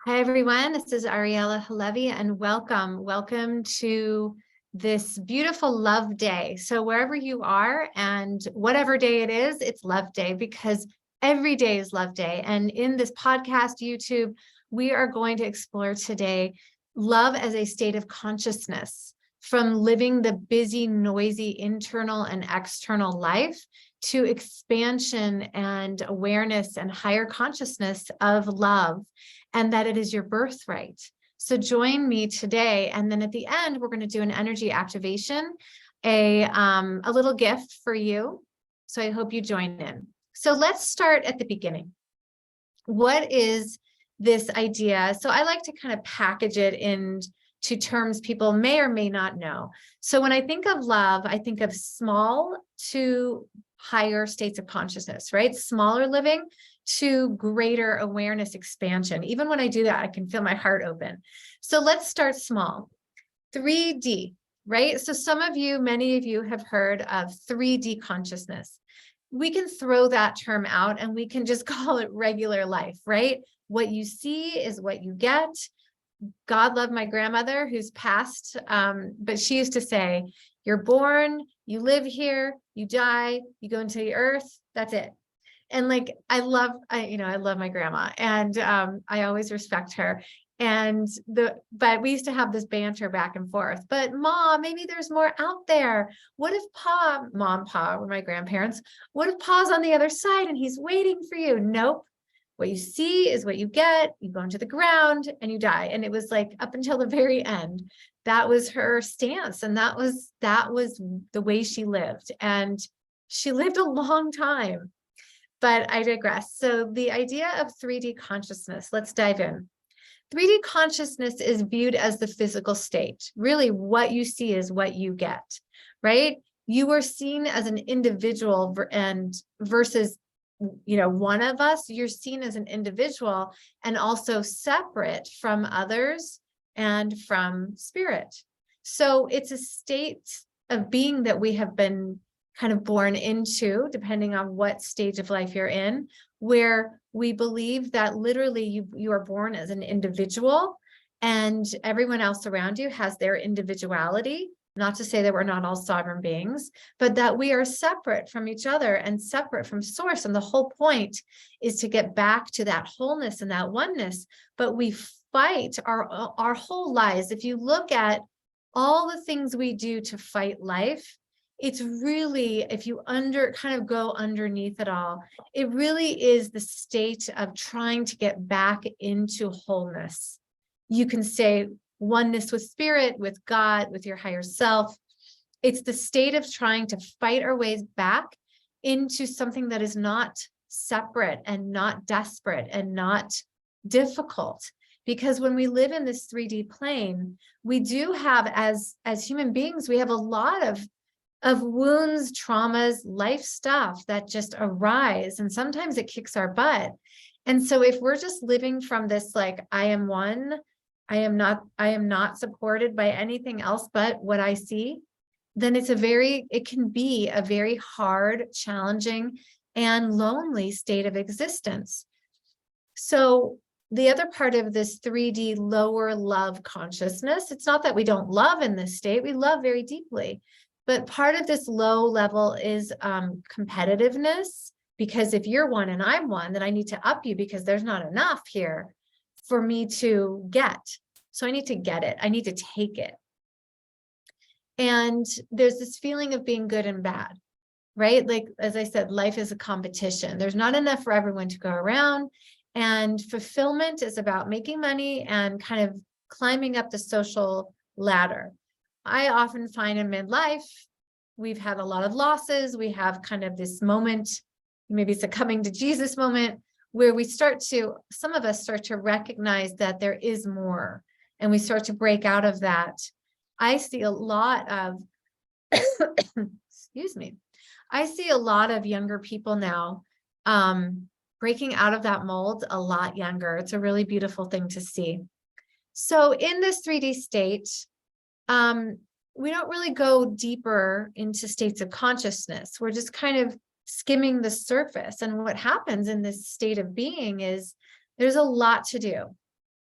Hi, everyone. This is Ariela Halevi, and welcome to this beautiful love day. So wherever you are and whatever day it is, it's love day because every day is love day. And in this podcast, YouTube, we are going to explore today love as a state of consciousness, from living the busy, noisy internal and external life to expansion and awareness and higher consciousness of love, and that it is your birthright. So join me today. And then at the end, we're going to do an energy activation, a little gift for you. So I hope you join in. So let's start at the beginning. What is this idea? So I like to kind of package it into terms people may or may not know. So when I think of love, I think of small to higher states of consciousness, right? Smaller living to greater awareness expansion. Even when I do that, I can feel my heart open. So let's start small. 3D, right? So many of you have heard of 3D consciousness. We can throw that term out and we can just call it regular life, right? What you see is what you get. God love my grandmother who's passed, but she used to say, you're born, you live here, you die, you go into the earth, that's it. And like, I love my grandma, and I always respect her. But we used to have this banter back and forth, but Mom, maybe there's more out there. What if Pa were my grandparents. What if Pa's on the other side and he's waiting for you? Nope. What you see is what you get. You go into the ground and you die. And it was like up until the very end, that was her stance. And that was the way she lived. And she lived a long time. But I digress. So the idea of 3D consciousness, let's dive in. 3D consciousness is viewed as the physical state. Really, what you see is what you get, right? You are seen as an individual and versus, one of us, you're seen as an individual and also separate from others and from spirit. So it's a state of being that we have been kind of born into, depending on what stage of life you're in, where we believe that literally you are born as an individual and everyone else around you has their individuality. Not to say that we're not all sovereign beings, but that we are separate from each other and separate from source. And the whole point is to get back to that wholeness and that oneness. But we fight our whole lives. If you look at all the things we do to fight life, it's really, if you kind of go underneath it all, it really is the state of trying to get back into wholeness. You can say oneness with spirit, with God, with your higher self. It's the state of trying to fight our ways back into something that is not separate and not desperate and not difficult. Because when we live in this 3D plane, we do have, as human beings, we have a lot of wounds, traumas, life stuff that just arise, and sometimes it kicks our butt. And so if we're just living from this, like, I am one, I am not supported by anything else but what I see, then it can be a very hard, challenging, and lonely state of existence. So the other part of this 3D lower love consciousness, it's not that we don't love in this state, we love very deeply. But part of this low level is competitiveness, because if you're one and I'm one, then I need to up you because there's not enough here for me to get. So I need to get it. I need to take it. And there's this feeling of being good and bad, right? Like, as I said, life is a competition. There's not enough for everyone to go around. And fulfillment is about making money and kind of climbing up the social ladder. I often find in midlife, we've had a lot of losses. We have kind of this moment, maybe it's a coming to Jesus moment, where some of us start to recognize that there is more, and we start to break out of that. I see a lot of, excuse me, I see a lot of younger people now breaking out of that mold a lot younger. It's a really beautiful thing to see. So in this 3D state, we don't really go deeper into states of consciousness. We're just kind of skimming the surface. And what happens in this state of being is there's a lot to do.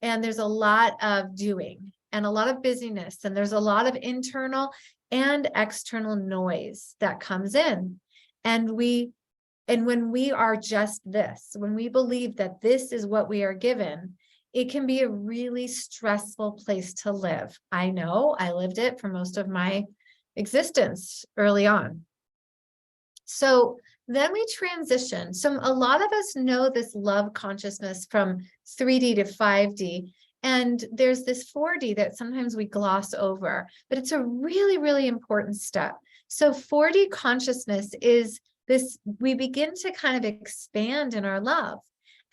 and there's a lot of doing and a lot of busyness, and there's a lot of internal and external noise that comes in. And when we are just this, when we believe that this is what we are given, it can be a really stressful place to live. I know I lived it for most of my existence early on. So then we transition. So a lot of us know this love consciousness from 3D to 5D. And there's this 4D that sometimes we gloss over, but it's a really, really important step. So 4D consciousness is this, we begin to kind of expand in our love.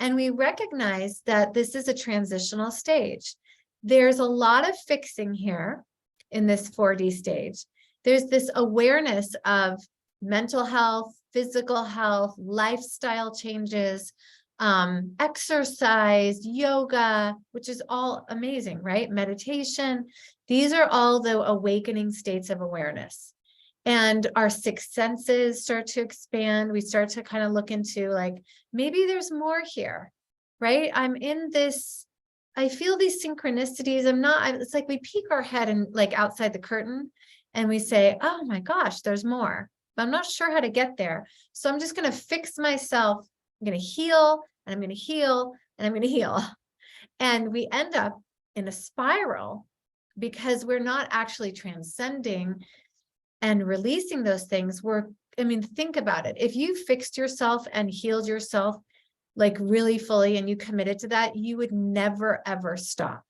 And we recognize that this is a transitional stage. There's a lot of fixing here in this 4D stage. There's this awareness of mental health, physical health, lifestyle changes, exercise, yoga, which is all amazing, right? Meditation. These are all the awakening states of awareness. And our sixth senses start to expand. We start to kind of look into like, maybe there's more here, right? I'm in this, I feel these synchronicities. It's like we peek our head and like outside the curtain and we say, oh my gosh, there's more, but I'm not sure how to get there. So I'm just going to fix myself. I'm going to heal and I'm going to heal and I'm going to heal. And we end up in a spiral because we're not actually transcending and releasing those things. Think about it. If you fixed yourself and healed yourself like really fully and you committed to that, you would never, ever stop.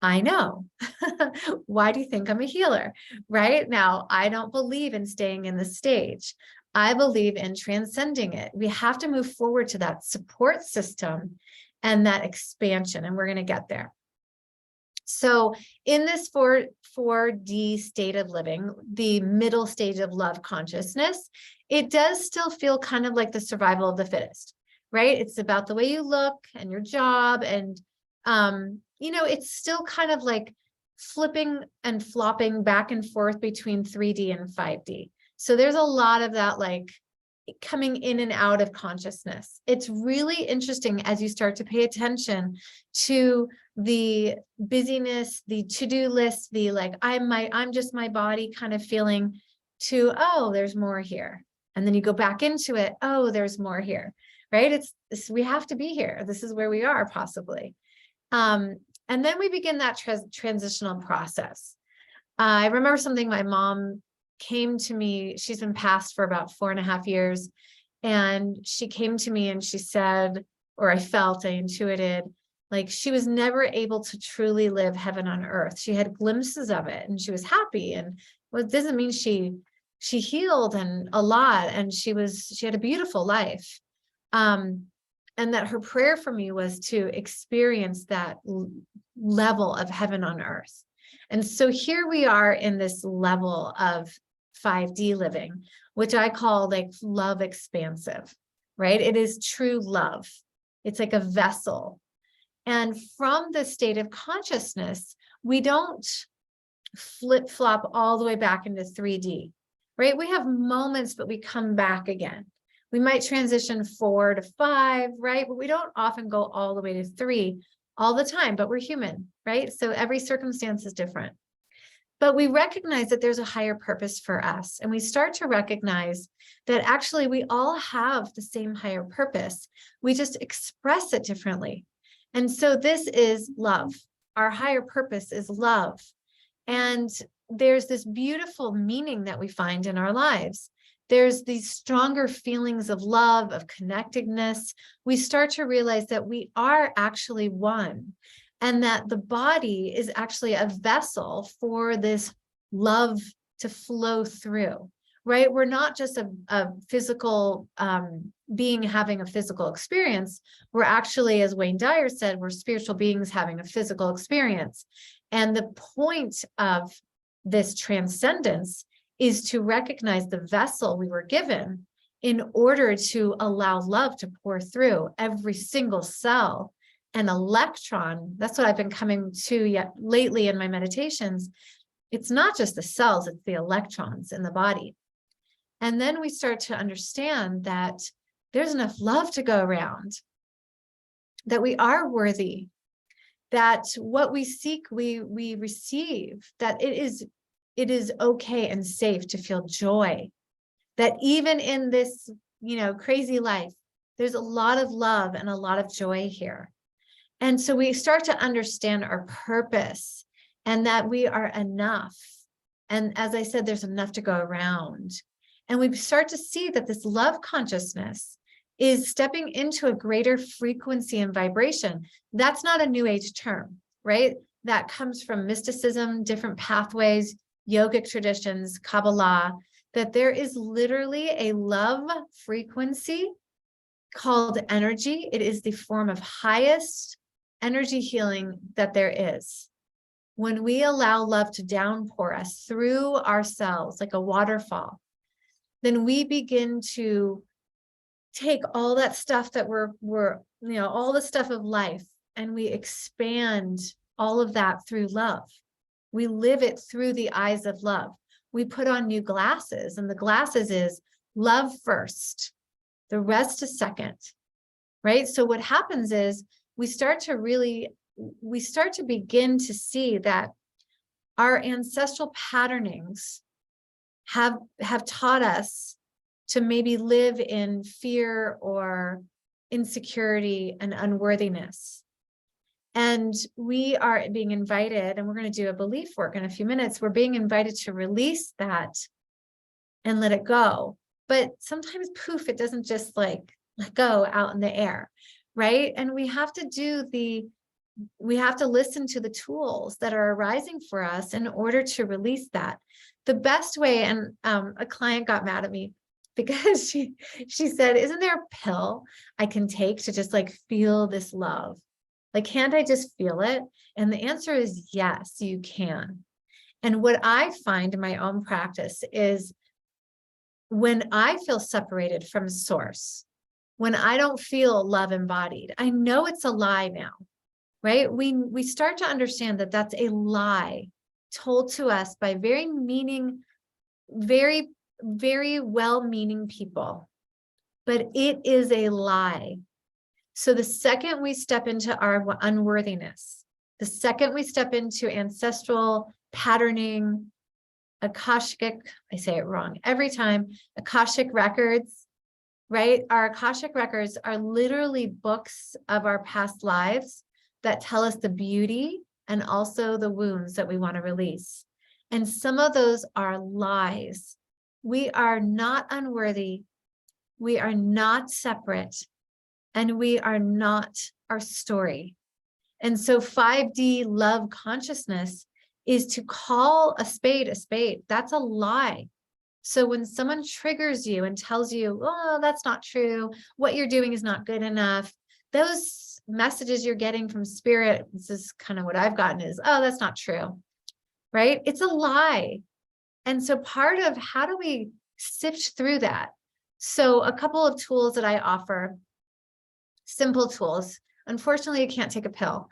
I know. Why do you think I'm a healer? Right now, I don't believe in staying in the stage. I believe in transcending it. We have to move forward to that support system and that expansion, and we're going to get there. So in this 4D state of living, the middle stage of love consciousness, it does still feel kind of like the survival of the fittest, right? It's about the way you look and your job. And, it's still kind of like flipping and flopping back and forth between 3D and 5D. So there's a lot of that, like coming in and out of consciousness. It's really interesting as you start to pay attention to the busyness, the to-do list, the like, I'm just my body kind of feeling, to, oh, there's more here. And then you go back into it. Oh, there's more here, right? We have to be here. This is where we are possibly. And then we begin that transitional process. I remember something my mom came to me. She's been passed for about 4.5 years. And she came to me and she said, or I intuited, like she was never able to truly live heaven on earth. She had glimpses of it and she was happy. And it doesn't mean she healed and a lot. And she had a beautiful life. And that her prayer for me was to experience that level of heaven on earth. And so here we are in this level of 5D living, which I call like love expansive, right? It is true love. It's like a vessel. And from the state of consciousness, we don't flip-flop all the way back into 3D, right? We have moments, but we come back again. We might transition 4 to 5, right? But we don't often go all the way to 3 all the time, but we're human, right? So every circumstance is different. But we recognize that there's a higher purpose for us. And we start to recognize that actually we all have the same higher purpose. We just express it differently. And so this is love. Our higher purpose is love. And there's this beautiful meaning that we find in our lives. There's these stronger feelings of love, of connectedness. We start to realize that we are actually one, and that the body is actually a vessel for this love to flow through, right? We're not just a physical being having a physical experience. We're actually, as Wayne Dyer said, we're spiritual beings having a physical experience. And the point of this transcendence is to recognize the vessel we were given in order to allow love to pour through every single cell and electron. That's what I've been coming to lately in my meditations. It's not just the cells, it's the electrons in the body. And then we start to understand that there's enough love to go around, that we are worthy, that what we seek, we receive, that it is okay and safe to feel joy, that even in this, crazy life, there's a lot of love and a lot of joy here. And so we start to understand our purpose and that we are enough. And as I said, there's enough to go around. And we start to see that this love consciousness is stepping into a greater frequency and vibration. That's not a new age term, right? That comes from mysticism, different pathways, yogic traditions, Kabbalah, that there is literally a love frequency called energy. It is the form of highest energy healing that there is. When we allow love to downpour us through ourselves like a waterfall, then we begin to take all that stuff that we're all the stuff of life, and we expand all of that through love. We live it through the eyes of love. We put on new glasses, and the glasses is love first, the rest is second, right? So what happens is we start to begin to see that our ancestral patternings have taught us to maybe live in fear or insecurity and unworthiness. And we are being invited, and we're going to do a belief work in a few minutes. We're being invited to release that and let it go. But sometimes, poof, it doesn't just like let go out in the air, right? And we have to listen to the tools that are arising for us in order to release that. The best way, and a client got mad at me because she said, isn't there a pill I can take to just like feel this love? Like, can't I just feel it? And the answer is yes, you can. And what I find in my own practice is when I feel separated from source, when I don't feel love embodied, I know it's a lie now, right? We start to understand that that's a lie told to us by very, very well-meaning people, but it is a lie. So the second we step into our unworthiness, the second we step into ancestral patterning, Akashic, I say it wrong every time, Akashic records, right? Our Akashic records are literally books of our past lives that tell us the beauty and also the wounds that we want to release. And some of those are lies. We are not unworthy. We are not separate. And we are not our story. And so 5D love consciousness is to call a spade a spade. That's a lie. So when someone triggers you and tells you, oh, that's not true, what you're doing is not good enough, those messages you're getting from spirit, this is kind of what I've gotten is, oh, that's not true, right? It's a lie. And so part of how do we sift through that? So a couple of tools that I offer, simple tools. Unfortunately, you can't take a pill.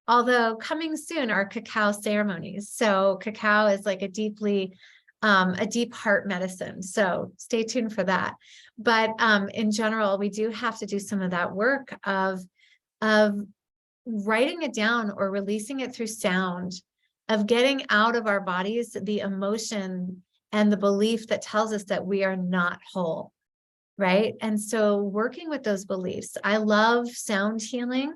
Although coming soon are cacao ceremonies. So cacao is like a deep heart medicine. So stay tuned for that. But in general, we do have to do some of that work of writing it down or releasing it through sound, of getting out of our bodies the emotion and the belief that tells us that we are not whole, right? And so working with those beliefs, I love sound healing,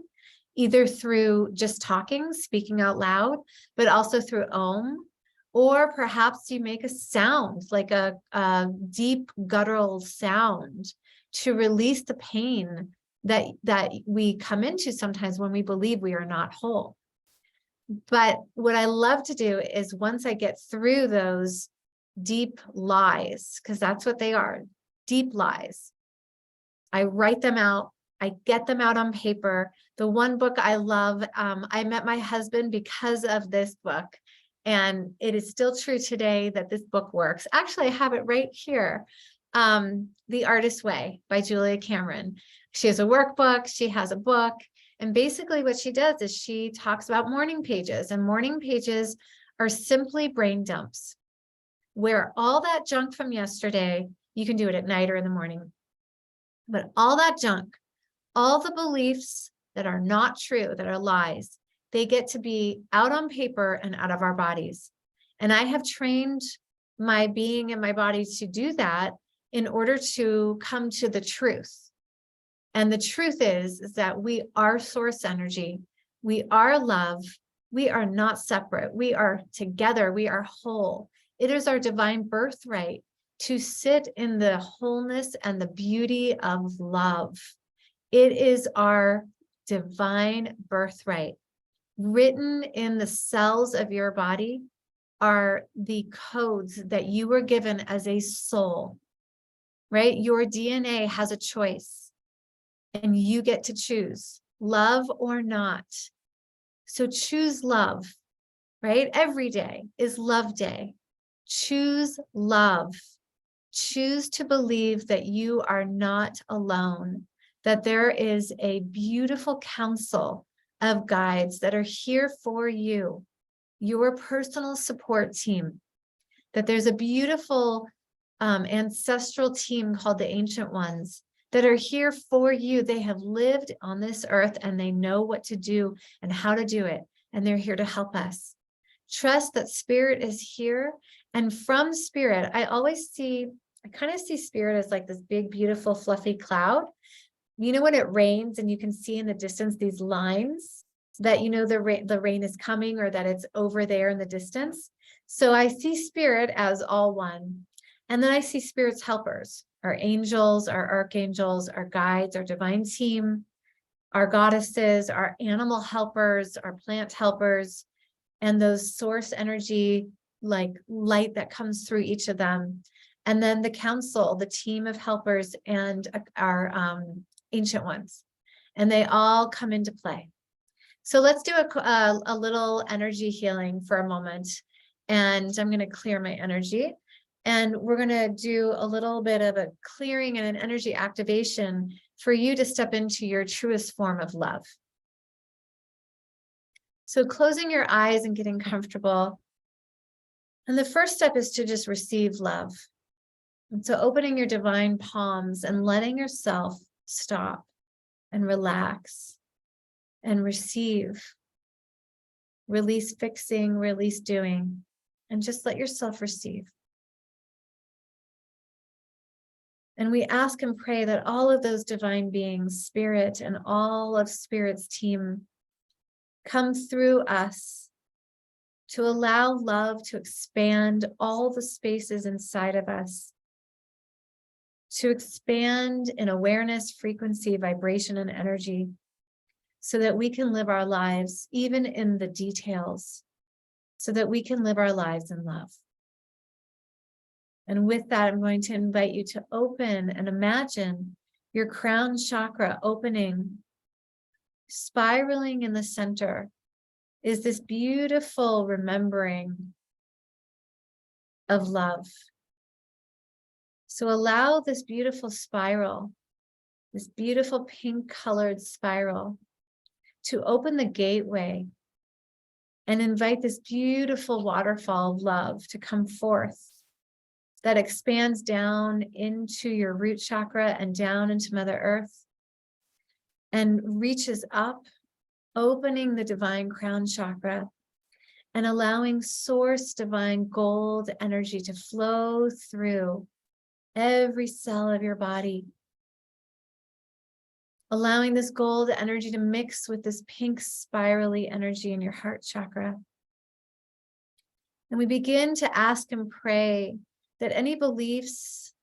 either through just talking, speaking out loud, but also through Om, or perhaps you make a sound, like a deep guttural sound to release the pain that we come into sometimes when we believe we are not whole. But what I love to do is once I get through those deep lies, because that's what they are, deep lies, I write them out. I get them out on paper. The one book I love, I met my husband because of this book, and it is still true today that this book works. Actually, I have it right here. The Artist's Way by Julia Cameron. She has a workbook, she has a book, and basically what she does is she talks about morning pages, and morning pages are simply brain dumps, where all that junk from yesterday, you can do it at night or in the morning, but all that junk, all the beliefs, that are not true, that are lies, they get to be out on paper and out of our bodies. And I have trained my being and my body to do that in order to come to the truth. And the truth is that we are source energy. We are love. We are not separate. We are together. We are whole. It is our divine birthright to sit in the wholeness and the beauty of love. It is our divine birthright. Written in the cells of your body are the codes that you were given as a soul, right? Your DNA has a choice, and you get to choose love or not. So choose love, right? Every day is love day. Choose love. Choose to believe that you are not alone, that there is a beautiful council of guides that are here for you, your personal support team, that there's a beautiful ancestral team called the Ancient Ones that are here for you. They have lived on this earth and they know what to do and how to do it. And they're here to help us. Trust that spirit is here. And from spirit, I kind of see spirit as like this big, beautiful, fluffy cloud. You know, when it rains and you can see in the distance these lines that you know the rain is coming, or that it's over there in the distance. So I see spirit as all one. And then I see spirit's helpers, our angels, our archangels, our guides, our divine team, our goddesses, our animal helpers, our plant helpers, and those source energy, like light that comes through each of them. And then the council, the team of helpers, and our ancient ones. And they all come into play. So let's do a little energy healing for a moment. And I'm going to clear my energy. And we're going to do a little bit of a clearing and an energy activation for you to step into your truest form of love. So closing your eyes and getting comfortable. And the first step is to just receive love. And so opening your divine palms and letting yourself stop and relax and receive. Release fixing, release doing, and just let yourself receive. And we ask and pray that all of those divine beings, spirit, and all of spirit's team come through us to allow love to expand all the spaces inside of us, to expand in awareness, frequency, vibration, and energy, so that we can live our lives, even in the details, so that we can live our lives in love. And with that, I'm going to invite you to open and imagine your crown chakra opening. Spiraling in the center is this beautiful remembering of love. So allow this beautiful spiral, this beautiful pink colored spiral, to open the gateway and invite this beautiful waterfall of love to come forth that expands down into your root chakra and down into Mother Earth and reaches up, opening the divine crown chakra and allowing source divine gold energy to flow through every cell of your body. Allowing this gold energy to mix with this pink spirally energy in your heart chakra. And we begin to ask and pray that any beliefs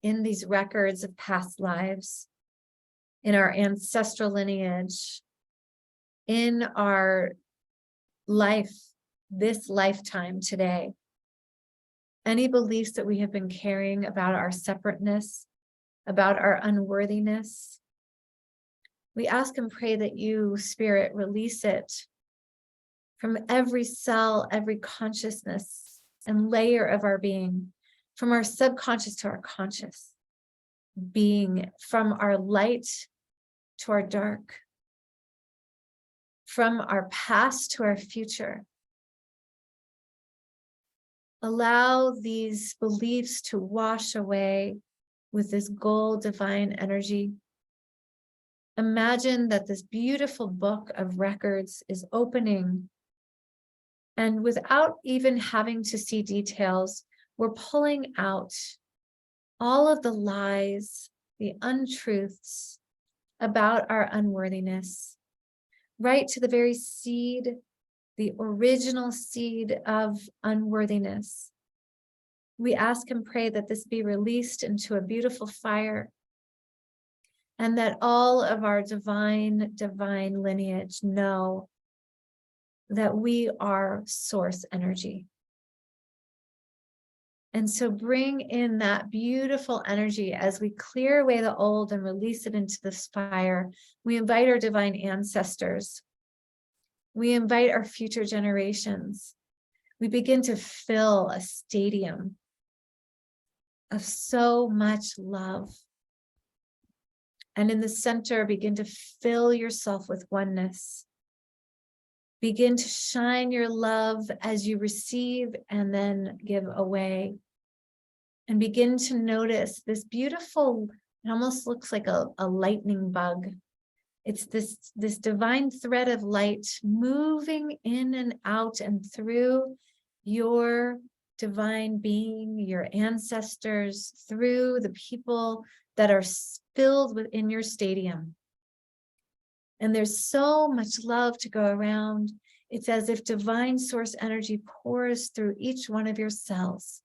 in these records of past lives, in our ancestral lineage, in our life, this lifetime today, any beliefs that we have been carrying about our separateness, about our unworthiness, we ask and pray that you, Spirit, release it from every cell, every consciousness and layer of our being, from our subconscious to our conscious being, from our light to our dark, from our past to our future. Allow these beliefs to wash away with this gold divine energy Imagine that this beautiful book of records is opening, and without even having to see details, we're pulling out all of the lies, the untruths about our unworthiness, right to the very seed, the original seed of unworthiness. We ask and pray that this be released into a beautiful fire, and that all of our divine lineage know that we are source energy. And so bring in that beautiful energy as we clear away the old and release it into this fire. We invite our divine ancestors. We invite our future generations. We begin to fill a stadium of so much love. And in the center, begin to fill yourself with oneness. Begin to shine your love as you receive and then give away. And begin to notice this beautiful, it almost looks like a lightning bug. It's this divine thread of light moving in and out and through your divine being, your ancestors, through the people that are filled within your stadium. And there's so much love to go around. It's as if divine source energy pours through each one of your cells,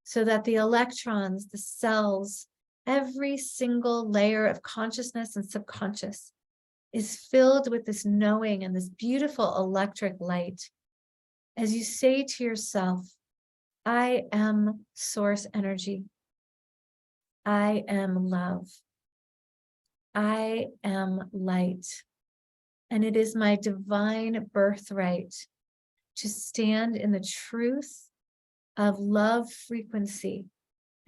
so that the electrons, the cells, every single layer of consciousness and subconscious is filled with this knowing and this beautiful electric light. As you say to yourself, I am source energy. I am love. I am light. And it is my divine birthright to stand in the truth of love frequency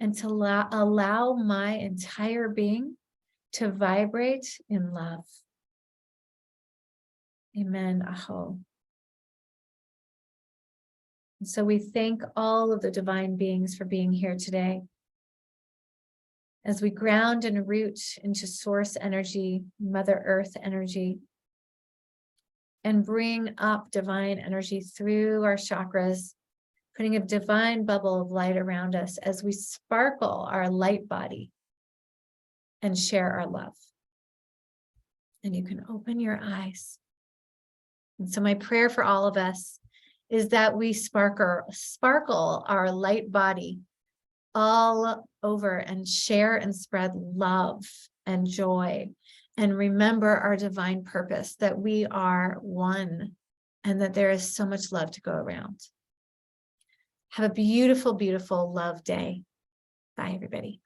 and to allow my entire being to vibrate in love. Amen. Aho. And so we thank all of the divine beings for being here today. As we ground and root into source energy, Mother Earth energy, and bring up divine energy through our chakras, putting a divine bubble of light around us as we sparkle our light body and share our love. And you can open your eyes. And so my prayer for all of us is that we sparkle our light body all over and share and spread love and joy, and remember our divine purpose, that we are one and that there is so much love to go around. Have a beautiful, beautiful love day. Bye, everybody.